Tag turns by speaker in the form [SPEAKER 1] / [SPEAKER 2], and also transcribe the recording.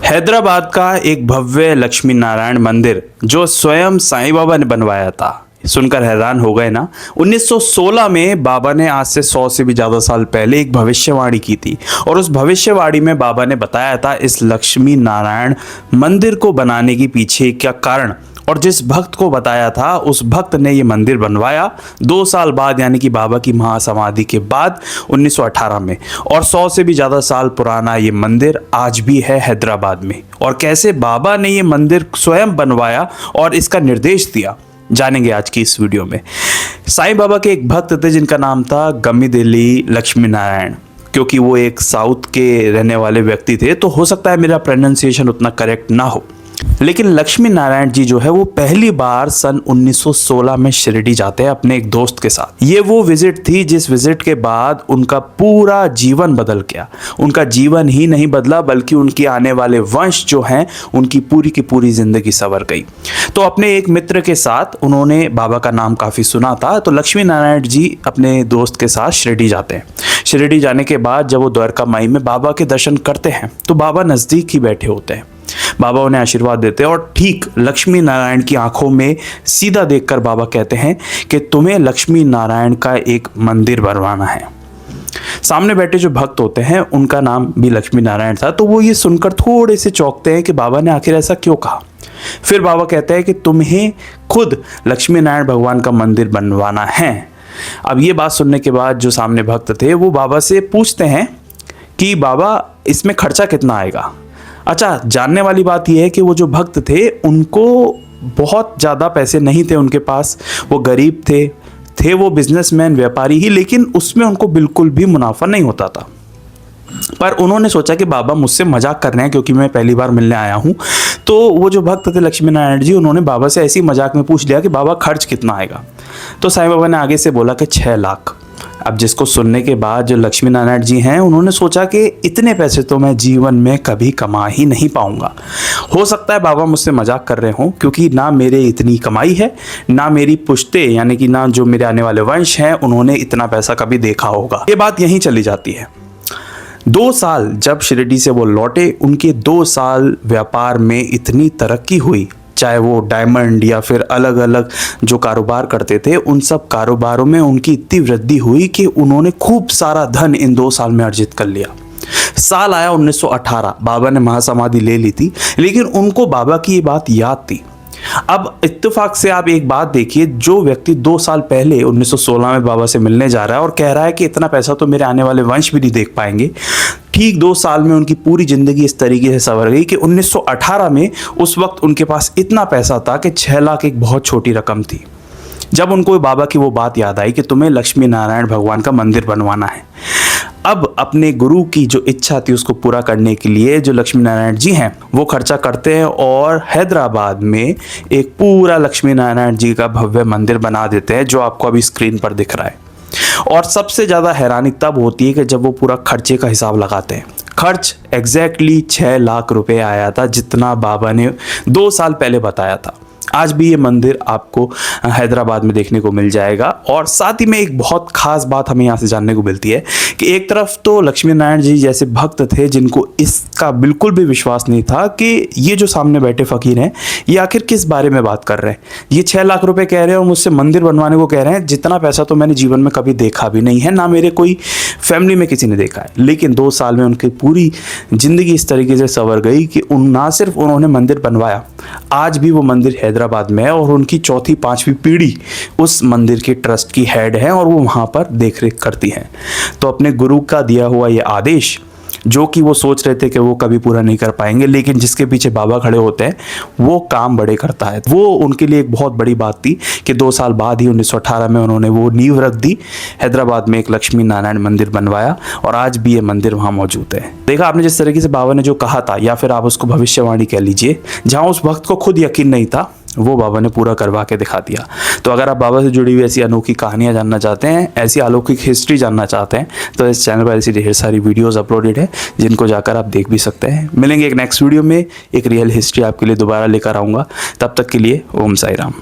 [SPEAKER 1] हैदराबाद का एक भव्य लक्ष्मी नारायण मंदिर जो स्वयं साईं बाबा ने बनवाया था, सुनकर हैरान हो गए ना। 1916 में बाबा ने आज से 100 से भी ज़्यादा साल पहले एक भविष्यवाणी की थी और उस भविष्यवाणी में बाबा ने बताया था इस लक्ष्मी नारायण मंदिर को बनाने के पीछे क्या कारण, और जिस भक्त को बताया था उस भक्त ने ये मंदिर बनवाया 2 साल बाद, यानी कि बाबा की महासमाधि के बाद 1918 में। और 100 से भी ज़्यादा साल पुराना ये मंदिर आज भी है हैदराबाद में। और कैसे बाबा ने ये मंदिर स्वयं बनवाया और इसका निर्देश दिया, जानेंगे आज की इस वीडियो में। साईं बाबा के एक भक्त थे जिनका नाम था गमिदिली लक्ष्मी नारायण। क्योंकि वो एक साउथ के रहने वाले व्यक्ति थे तो हो सकता है मेरा प्रोनाउंसिएशन उतना करेक्ट ना हो, लेकिन लक्ष्मी नारायण जी जो है वो पहली बार सन 1916 में शिरडी जाते हैं अपने एक दोस्त के साथ। ये वो विजिट थी जिस विजिट के बाद उनका पूरा जीवन बदल गया। उनका जीवन ही नहीं बदला बल्कि उनके आने वाले वंश जो हैं उनकी पूरी की पूरी जिंदगी संवर गई। तो अपने एक मित्र के साथ, उन्होंने बाबा का नाम काफ़ी सुना था, तो लक्ष्मी नारायण जी अपने दोस्त के साथ शिरडी जाते हैं। शिरडी जाने के बाद जब वो द्वारका माई में बाबा के दर्शन करते हैं तो बाबा नज़दीक ही बैठे होते हैं। बाबा उन्हें आशीर्वाद देते हैं और ठीक लक्ष्मी नारायण की आंखों में सीधा देखकर बाबा कहते हैं कि तुम्हें लक्ष्मी नारायण का एक मंदिर बनवाना है। सामने बैठे जो भक्त होते हैं उनका नाम भी लक्ष्मी नारायण था, तो वो ये सुनकर थोड़े से चौंकते हैं कि बाबा ने आखिर ऐसा क्यों कहा। फिर बाबा कहते हैं कि तुम्हें खुद लक्ष्मी नारायण भगवान का मंदिर बनवाना है। अब ये बात सुनने के बाद जो सामने भक्त थे वो बाबा से पूछते हैं कि बाबा इसमें खर्चा कितना आएगा। अच्छा, जानने वाली बात यह है कि वो जो भक्त थे उनको बहुत ज़्यादा पैसे नहीं थे उनके पास, वो गरीब थे वो बिजनेसमैन व्यापारी ही, लेकिन उसमें उनको बिल्कुल भी मुनाफा नहीं होता था। पर उन्होंने सोचा कि बाबा मुझसे मजाक कर रहे हैं क्योंकि मैं पहली बार मिलने आया हूँ। तो वो जो भक्त थे लक्ष्मी नारायण जी, उन्होंने बाबा से ऐसी मजाक में पूछ लिया कि बाबा खर्च कितना आएगा। तो साईं बाबा ने आगे से बोला कि 6 लाख। अब जिसको सुनने के बाद जो लक्ष्मी नारायण जी हैं उन्होंने सोचा कि इतने पैसे तो मैं जीवन में कभी कमा ही नहीं पाऊंगा। हो सकता है बाबा मुझसे मजाक कर रहे हों क्योंकि ना मेरे इतनी कमाई है, ना मेरी पुश्ते यानी कि ना जो मेरे आने वाले वंश हैं उन्होंने इतना पैसा कभी देखा होगा। ये बात यहीं चली जाती है। 2 साल जब शिरडी से वो लौटे, उनके 2 साल व्यापार में इतनी तरक्की हुई, चाहे वो डायमंड या फिर अलग अलग जो कारोबार करते थे उन सब कारोबारों में उनकी इतनी वृद्धि हुई कि उन्होंने खूब सारा धन इन 2 साल में अर्जित कर लिया। साल आया 1918, बाबा ने महासमाधि ले ली थी, लेकिन उनको बाबा की ये बात याद थी। अब इत्तेफाक से आप एक बात देखिए, जो व्यक्ति 2 साल पहले 1916 में बाबा से मिलने जा रहा है और कह रहा है कि इतना पैसा तो मेरे आने वाले वंश भी नहीं देख पाएंगे, ठीक 2 साल में उनकी पूरी जिंदगी इस तरीके से संवर गई कि 1918 में उस वक्त उनके पास इतना पैसा था कि 6 लाख एक बहुत छोटी रकम थी। जब उनको बाबा की वो बात याद आई कि तुम्हें लक्ष्मी नारायण भगवान का मंदिर बनवाना है, अब अपने गुरु की जो इच्छा थी उसको पूरा करने के लिए जो लक्ष्मी नारायण जी हैं वो खर्चा करते हैं और हैदराबाद में एक पूरा लक्ष्मी नारायण जी का भव्य मंदिर बना देते हैं जो आपको अभी स्क्रीन पर दिख रहा है। और सबसे ज़्यादा हैरानी तब होती है कि जब वो पूरा खर्चे का हिसाब लगाते हैं। खर्च एग्जैक्टली 6 लाख रुपए आया था, जितना बाबा ने 2 साल पहले बताया था। आज भी ये मंदिर आपको हैदराबाद में देखने को मिल जाएगा। और साथ ही में एक बहुत खास बात हमें यहाँ से जानने को मिलती है कि एक तरफ तो लक्ष्मी नारायण जी जैसे भक्त थे जिनको इसका बिल्कुल भी विश्वास नहीं था कि ये जो सामने बैठे फ़कीर हैं ये आखिर किस बारे में बात कर रहे हैं। ये 6 लाख रुपए कह रहे हैं और मुझसे मंदिर बनवाने को कह रहे हैं, जितना पैसा तो मैंने जीवन में कभी देखा भी नहीं है, ना मेरे कोई फैमिली में किसी ने देखा है। लेकिन 2 साल में उनकी पूरी ज़िंदगी इस तरीके से संवर गई कि ना सिर्फ उन्होंने मंदिर बनवाया, आज भी वो मंदिर हैदराबाद में है और उनकी 4वीं 5वीं पीढ़ी उस मंदिर की ट्रस्ट की हेड है और वो वहाँ पर देखरेख करती हैं। तो अपने गुरु का दिया हुआ ये आदेश जो कि वो सोच रहे थे कि वो कभी पूरा नहीं कर पाएंगे, लेकिन जिसके पीछे बाबा खड़े होते हैं वो काम बड़े करता है। वो उनके लिए एक बहुत बड़ी बात थी कि 2 साल बाद ही 1918 में उन्होंने वो नींव रख दी, हैदराबाद में एक लक्ष्मी नारायण मंदिर बनवाया और आज भी ये मंदिर वहाँ मौजूद है। देखा आपने जिस तरीके से बाबा ने जो कहा था, या फिर आप उसको भविष्यवाणी कह लीजिए, जहाँ उस वक्त को खुद यकीन नहीं था वो बाबा ने पूरा करवा के दिखा दिया। तो अगर आप बाबा से जुड़ी हुई ऐसी अनोखी कहानियां जानना चाहते हैं, ऐसी अलौकिक हिस्ट्री जानना चाहते हैं, तो इस चैनल पर ऐसी ढेर सारी वीडियोस अपलोडेड है जिनको जाकर आप देख भी सकते हैं। मिलेंगे एक नेक्स्ट वीडियो में, एक रियल हिस्ट्री आपके लिए दोबारा लेकर आऊँगा। तब तक के लिए ओम साई राम।